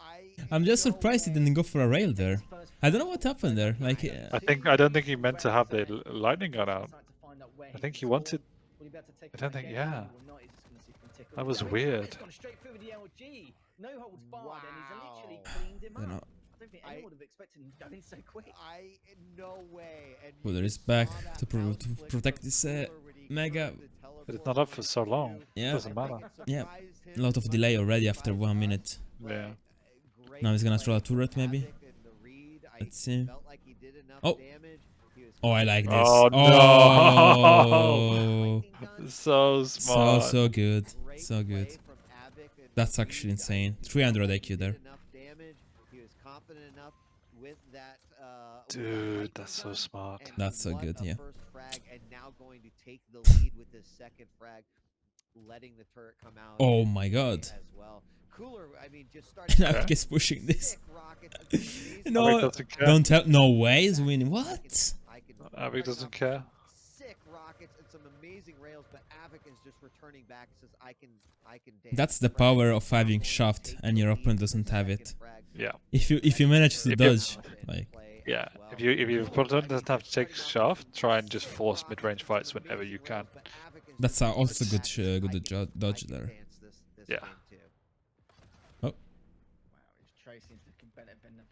I'm just surprised he didn't go for a rail there. I don't know what happened there. Like, I don't think he meant to have the lightning gun out. I think he wanted. I don't think. Yeah. That was weird. Wow. you know, I don't think anyone would have expected him to go in so quick. No way. And Cooler is back to protect this Mega. But it's not up for so long. Yeah. Doesn't matter. Yeah, a lot of delay already after 1 minute. Yeah. Now he's gonna throw a turret maybe. Let's see. Oh. Oh, I like this. Oh, Oh. So smart. So good. So good. That's actually insane. 300 IQ there. Dude, that's so smart. That's so good, yeah. First frag and now going to take the lead with this second frag, letting the turret come out. Oh my God. As well. Cooler, I mean, just started. Avic is pushing this. Sick rockets. It's amazing. No, Avic doesn't care. don't tell. No way he's winning. What? Avic doesn't care. Sick rockets and some amazing rails, but Avic is just returning back. Says, I can dance. That's the power of having shaft and your opponent doesn't have it. Yeah. If you manage to If you- dodge, like, Yeah. If your opponent doesn't have to take shaft, try and just force mid-range fights whenever you can. that's also good dodge there. Yeah. Oh, Wow, his tracing's looking better than the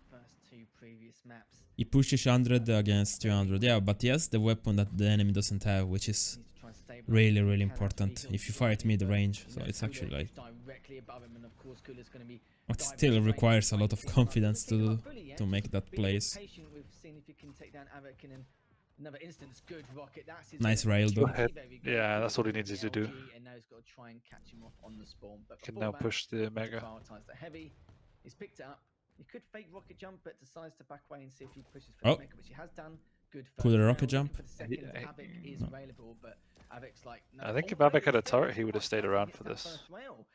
first two previous maps. he pushes 100 against 200. Yeah, but he has the weapon that the enemy doesn't have, which is Needs to try and stabilize really, it. really Can important actually if you go fight mid range. You So know, it's Cooler actually like, is directly above him, and of course Cooler's going to be it directly still trying requires a find lot of his way. confidence Pick him to up fully, yeah? make that Be a little place. patient with seeing if you can take down Avic, and in another instance, good rocket. That's his Nice way. rail though. Go ahead. Very good. Yeah, that's all he needed to do. LG, and now now he's got to try and catch him off on the spawn. But Can before now that, push the to mega. prioritize the heavy. He's picked it up. He could fake rocket jump, but decides to back away and see if he pushes for Oh. the mega, which he has done. Good first Cool, the round. rocket jump. Looking for the second. Yeah, Avik is available, but Avic's like, no. I think if Oh, Avik had a instead, turret, he would have quite stayed nicely around gets for that this. first rail.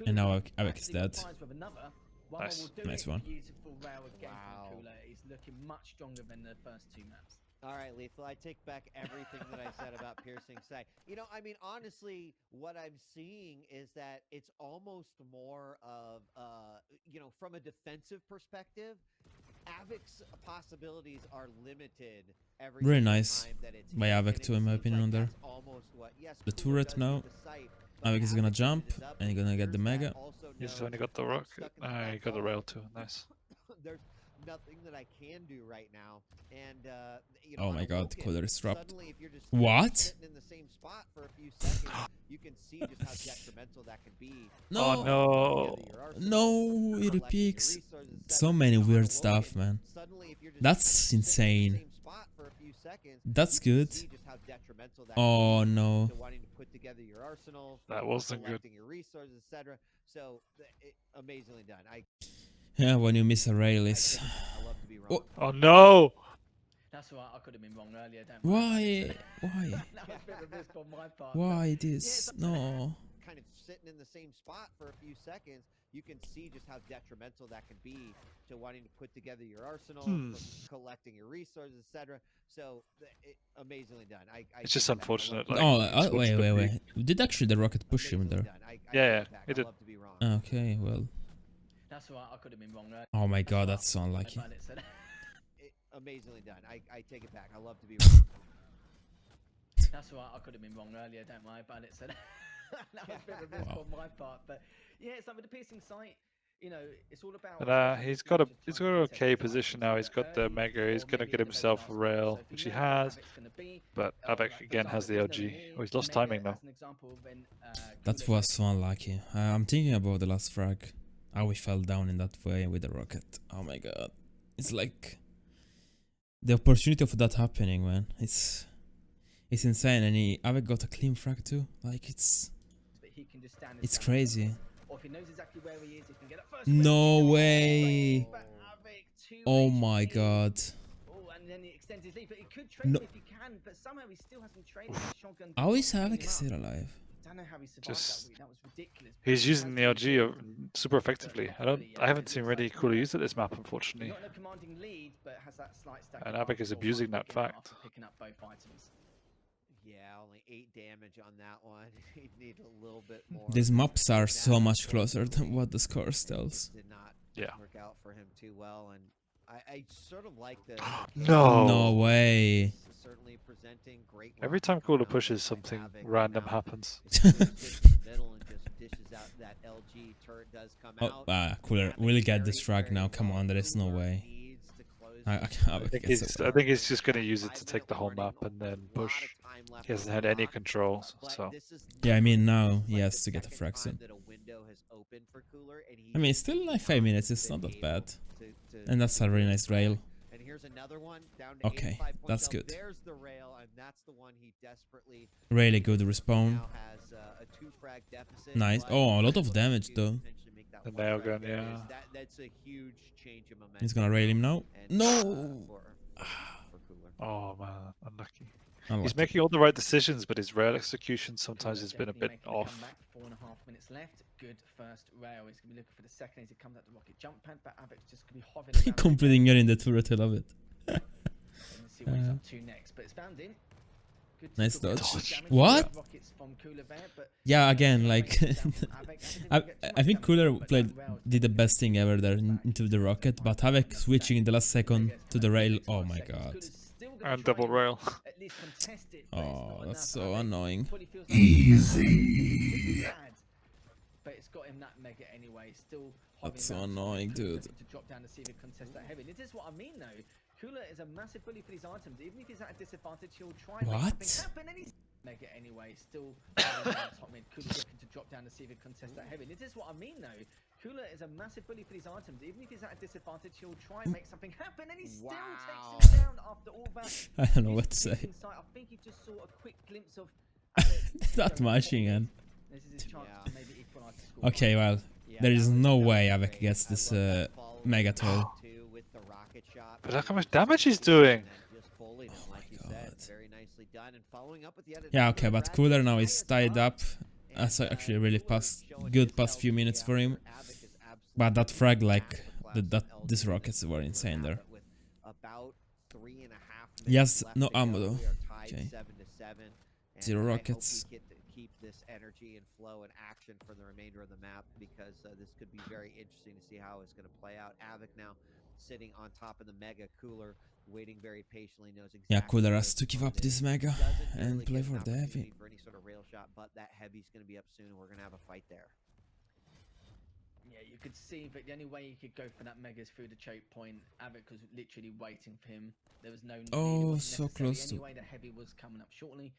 And now Cooler Avik is actually dead. complies with another. Nice. Will do Nice it. one. Beautiful rail again Wow. from Cooler. He's looking much stronger than the first two maps. All right, Lethal, I take back everything that I said about piercing sight. You know, I mean, honestly, what I'm seeing is that it's almost more of, you know, from a defensive perspective, Avic's possibilities are limited every Very single nice time that it's by hit, Avik and too, it in my seems opinion, like on there. that's almost what, yes, The Cooler turret does now. with the sight, but Avik is gonna Avik jump, switches up and he's gonna get the players that mega. also He's know only got the I'm rocket. stuck in the Ah, he back got the zone. rail too. Nice. There's nothing that I can do right now, and you Oh on my a god, Woken, Cooler is trapped. suddenly if you're just What? sitting in the same spot for a few seconds, you can see just how detrimental that can be. No. Oh no. No, it repeats. Resources, So etc. many On a weird Woken, stuff, man. suddenly if you're just That's kind of sitting in the insane. same spot for a few seconds, That's you can good. see just how detrimental that Oh can be no. to wanting to put together your arsenal, That wasn't good. collecting your resources, etc. So amazingly done. Yeah, when you miss a rail, I it's... take it back. I love to be wrong. Oh. Oh no. That's all right. I could have been wrong earlier. Don't Why? Why? That was a bit of a risk on my part. Why this? No. Kind of sitting in the same spot for a few seconds, you can see just how detrimental that can be to wanting to put together your arsenal, collecting your resources, etc. So amazingly done. I It's just take it back. I love unfortunate. to be Like, Oh, he switched wait, the wait, peak. wait. Did actually the rocket push him amazingly there? done. I Yeah, take yeah, it back. he I did. love to be wrong. Okay, well. That's all right. I could have been wrong earlier. Oh my god, that's so unlucky. About it, so Amazingly done. I take it back. I love to be wrong. That's all right. I could have been wrong earlier. Don't worry about it. So that was a bit of a risk Wow. on my part. But yeah, it's like with the piercing sight. You know, it's all about. But he's got an okay position now. He's got the mega. He's gonna get himself a rail, which he has. But Avik again has the LG. Oh, he's lost timing now. That was so unlucky. I'm thinking about the last frag. How we fell down in that way with the rocket. Oh my god. It's like... the opportunity of that happening, man. It's insane. And Avik got a clean frag too. Like, it's crazy. Or if he knows exactly where he is, he can get it first. No way. But Avik, 2 Oh my HP. god. Oh, and then he extends his lead, but he could trade No. him if he can, but somehow he still hasn't traded his shotgun. How is Picking him Avik up. still alive? I don't know how he survived Just- that week. That was ridiculous. He's using the LG super effectively. I haven't seen really Cooler use it this map, unfortunately. Not in a commanding lead, but has that slight stack And advantage Avik is or abusing might that pick him up fact. after Picking up both items. Yeah, only 8 damage on that one. He'd need a little bit more. These maps are so Now, much closer than what the score it tells. did not Yeah. work out for him too well, and I sort of like the No. No way. certainly presenting great. Every lines time Cooler now, pushes, like something Avik random now happens. is able to sit in the middle and just dishes out that LG turret does come Oh, out. Cooler. Avik We'll get this very, frag very now. Come well. on, there is no Cooler way. needs to close I this can't- out. I think he's just gonna use it to take the whole map and then push. He hasn't had any controls, so. Yeah, I mean, now he has to get a frag soon. I mean, it's still like 5 minutes. It's not that bad. And that's a really nice rail. And here's another one down to Okay, 85 point that's shell. good. There's the rail, and that's the one he desperately Really good respawn. now has a 2 frag deficit. Nice. but Oh, a lot of looking damage to though. potentially make that The 1 nail frag gun, there. yeah. That's a huge change in momentum. He's gonna rail him now. And, No. for Cooler. Oh man, unlucky. He's Unlucky. making all the right decisions, but his rail execution sometimes has been a bit Definitely making off. comeback. 4.5 minutes left. Good first rail. He's gonna be looking for the second as he comes out the rocket jump pad, but Avik's just gonna be hovering around. Completing it in the turret. I love it. Let's see what he's up to next, but it's found in. Good Nice good dodge. damage. What? Rockets from Cooler there, but Yeah, again, like I I think Cooler did the best thing ever there into the rocket, but Avik switching in the last second to the rail. Oh my god. And double rail. Oh, that's so annoying. Easy. But it's got him that mega anyway. Still That's so annoying, dude. To drop down to see if he contest that heavy. This is what I mean though. Cooler is a massive bully for these items. Even if he's at a disadvantage, he'll try and What? make something happen. And he's mega anyway. Still top mid. Cooler looking to drop down to see if he contest that heavy. This is what I mean though. Cooler is a massive bully for these items. Even if he's at a disadvantage, he'll try and make something happen. And he still takes him down after all that. I don't know what to say. I think he just saw a quick glimpse of That machine gun. point. Maybe equalize the score. Okay, well, there is no way Avec gets this mega toll. But look how much damage he's doing. Oh my god. Yeah, okay, but Cooler now is tied up. That's actually really good past few minutes for him. But that frag, like, these rockets were insane there. Yes, no ammo though. Okay. 0 rockets. Keep this energy and flow and action for the remainder of the map, because this could be very interesting to see how it's going to play out. Avec now sitting on top of the mega. Cooler waiting very patiently, knows exactly. Yeah, Cooler has to give up this mega and play for the heavy. For any sort of rail shot, but that heavy's going to be up soon, and we're going to have a fight there. Yeah, you could see that the only way he could go for that mega is through the choke point. Avec was literally waiting for him. There was no need. Oh, so close to. Anyway, the heavy was coming up shortly.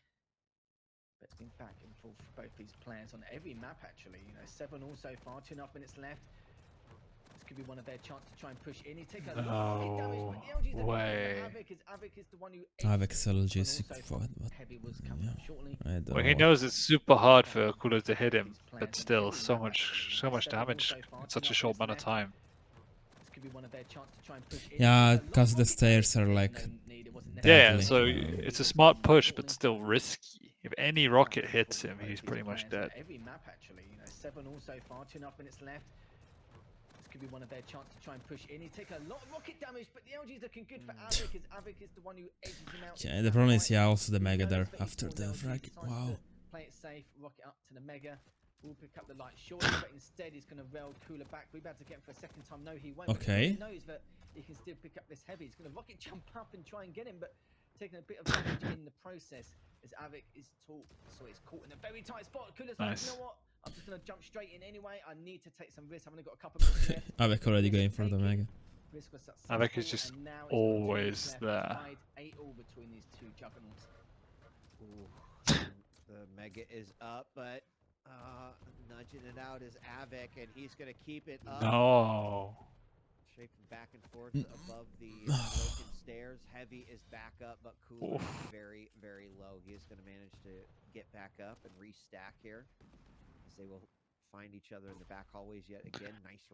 But it's been back and forth for both these players on every map, actually. You know, 7 all so far, 2.5 minutes left. This could be one of their chances to try and push in. He take a lot of damage, but the LG's way. Avec is the one who. Avic's LG is what? Heavy was coming up shortly. I don't Well, he know. knows it's super hard for Cooler to hit him, but still, so much damage in such a short amount of time. Yeah, because the stairs are like. Yeah, deadly. so it's a smart push, but still risky. If any rocket hits him, he's pretty much dead. Every map, actually. You know, 7 all so far, 2.5 minutes left. This could be one of their chances to try and push in. He take a lot of rocket damage, but the LG's looking good for Avec, as Avec is the one who edges him out. Yeah, the problem is, yeah, also the mega there after the frag. Wow. Play it safe, rocket up to the mega. We'll pick up the light shortly, but instead he's going to rail Cooler back. We're about to get him for a second time. No, he won't. Okay. He knows that he can still pick up this heavy. He's going to rocket jump up and try and get him, but taking a bit of damage in the process as Avec is taught. So he's caught in a very tight spot. Cooler's like, you know what? I'm just going to jump straight in anyway. I need to take some risks. I've only got a couple of minutes left. Avec already going for the mega. Avec is just always there. 8 all between these two juggernauts. The mega is up, but nudging it out is Avec, and he's going to keep it up. No. Shaking back and forth above the broken stairs. Heavy is back up, but Cooler is very, very low. He is going to manage to get back up and restack here, as they will find each other in the back hallways yet again.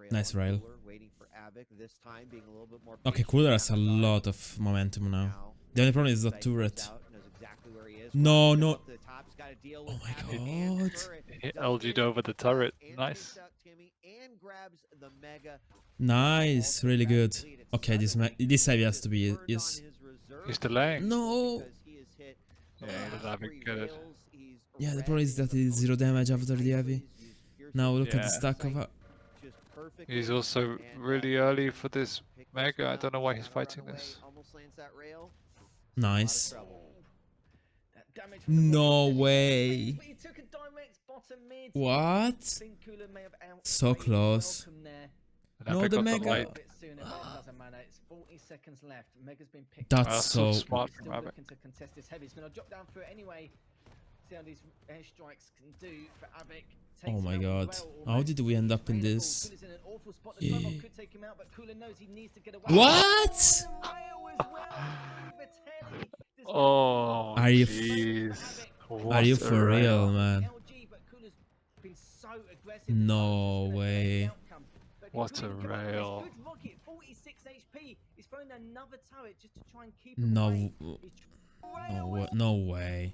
Nice rail. Cooler waiting for Avec, this time being a little bit more. Okay, Cooler has a lot of momentum now. The only problem is the turret. No, no. Oh my god. Hit LG'd over the turret. Nice. Nice, really good. Okay, this heavy has to be is. He's delaying. No. Yeah, he doesn't have it good. Yeah, the problem is that it is 0 damage after the heavy. Now look at the stack of. He's also really early for this mega. I don't know why he's fighting this. Nice. No way. What? So close. No, the mega. That's so smart from Avec. Oh my god. How did we end up in this? Yeah. What? Oh, Are you Are you for real, man? No way. What a rail. No. No way.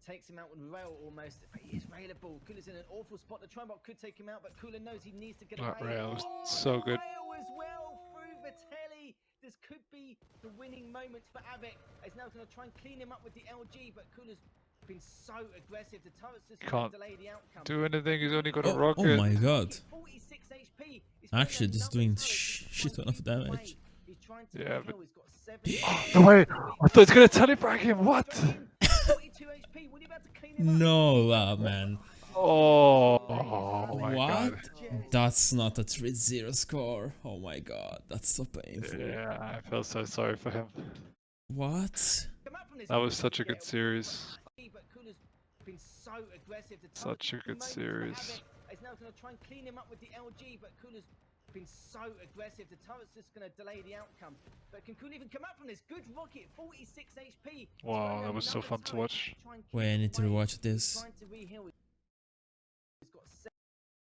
Takes him out with rail almost, but he is railable. Cooler's in an awful spot. The Tribot could take him out, but Cooler knows he needs to get away. That rail was so good. Rail as well through the telly. This could be the winning moments for Avec. He's now going to try and clean him up with the LG, but Cooler's been so aggressive. The turret's just going to delay the outcome. Do anything. He's only got a rocket. Oh my god. 46 HP. Actually, this is doing shit ton of damage. Yeah, but... No way! I thought he was going to telebrag him. What? No, man. Oh my what? god. That's not a 3-0 score. Oh my god, that's so painful. Yeah, I feel so sorry for him. What? That was such a good series. Such a good series. He's now going to try and clean him up with the LG, but Cooler's been so aggressive. The turret's just going to delay the outcome. But can Cooler even come out from this? Good rocket, 46 HP. Wow, that was so fun to watch. Try and Wait, I need to rewatch this. Trying to re-heal. He's got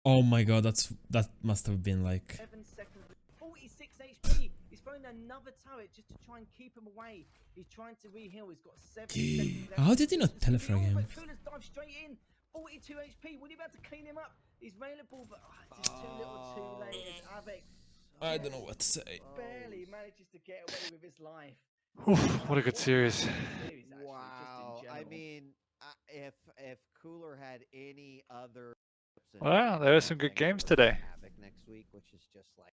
Oh my god, that must have been like 7 seconds. 46 HP. He's throwing another turret just to try and keep him away. He's trying to re-heal. He's got 7 seconds left. how did he not Just telefrag him? but QOOLLERZ dive straight in. 42 HP. Would he be able to clean him up? He's available, but it's just too little, too late. As AV3K I don't know what to say. barely manages to get away with his life. Oof, what a good series. Wow. I mean, if Cooler had any other. Well, there are some good games today. AV3K next week, which is just like.